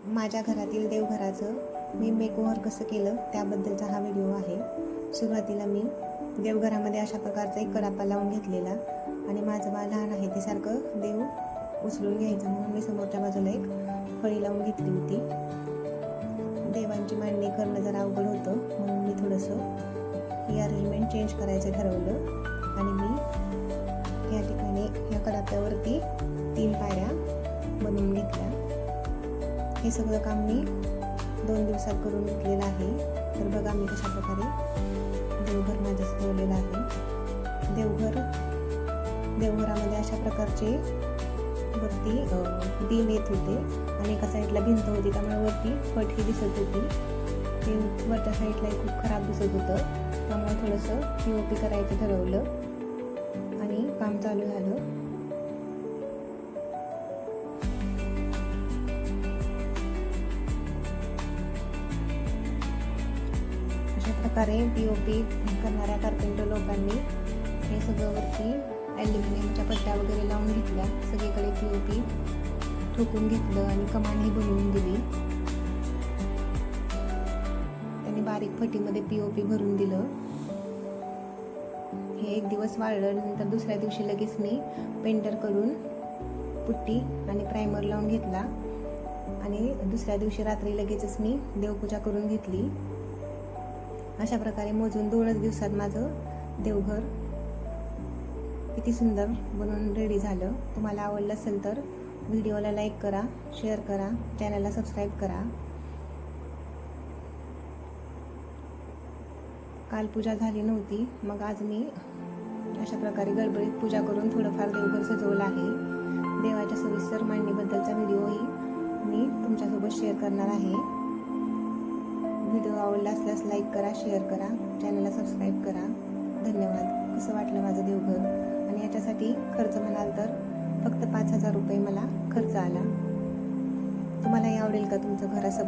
माझ्या घरातील देवघराचं मी मेकओव्हर कसं केलं त्याबद्दलचा हा व्हिडिओ आहे। सुरुवातीला मी देवघरामध्ये अशा प्रकारचा एक कडापा लावून घेतलेला आणि माझं बाळ लहान आहे ते सारखं देव उचलून घ्यायचं म्हणून मी समोरच्या बाजूला एक फळी लावून घेतली होती। देवांची मांडणी करणं जरा अवघड होतं म्हणून मी थोडंसं ही अरेंजमेंट चेंज करायचं ठरवलं आणि मी या ठिकाणी या कडाप्यावरती 3 पायऱ्या बनवून घेतल्या। हे सगळं काम मी 2 दिवसात करून घेतलेलं आहे। तर बघा मी कशा प्रकारे देवघर माझं सजवलेलं आहे। देवघरामध्ये अशा प्रकारचे वरती बीम येत होते आणि एका साईडला भिंत होती त्यामुळे वरती फटकी दिसत होती। ते वरच्या साईडला खूप खराब दिसत होतं त्यामुळे थोडंसं POP करायचं ठरवलं आणि काम चालू झालं। अशा प्रकारे POP करणाऱ्या कार्पेंटर लोकांनी हे सगळं वरती ॲल्युमिनियमच्या पट्ट्या वगैरे लावून घेतल्या, सगळीकडे POP ठोकून घेतलं आणि कमानी बनवून दिली। त्यांनी बारीक फटीमध्ये POP भरून दिलं। हे एक दिवस वाळलं नंतर दुसऱ्या दिवशी लगेच मी पेंटर करून पुट्टी आणि प्रायमर लावून घेतला आणि दुसऱ्या दिवशी रात्री लगेचच मी देवपूजा करून घेतली। अशा प्रकारे मोजून 2च दिवसात माझं देवघर किती सुंदर बनवून रेडी झालं। तुम्हाला आवडलं असेल तर व्हिडिओला लाईक करा, शेअर करा, चॅनलला सबस्क्राईब करा। काल पूजा झाली नव्हती मग आज मी अशा प्रकारे गडबडीत पूजा करून थोडंफार देवघर सजवलं आहे। देवाच्या सविस्तर मांडणीबद्दलचा व्हिडिओही मी तुमच्यासोबत शेअर करणार आहे। व्हिडिओ आवडला असल्यास लाईक करा, शेअर करा, चॅनलला सबस्क्राईब करा। धन्यवाद। कसं वाटलं माझं देवघर? आणि याच्यासाठी खर्च म्हणाल तर फक्त 5,000 रुपये मला खर्च आला। तुम्हालाही आवडेल का तुमचं घर असं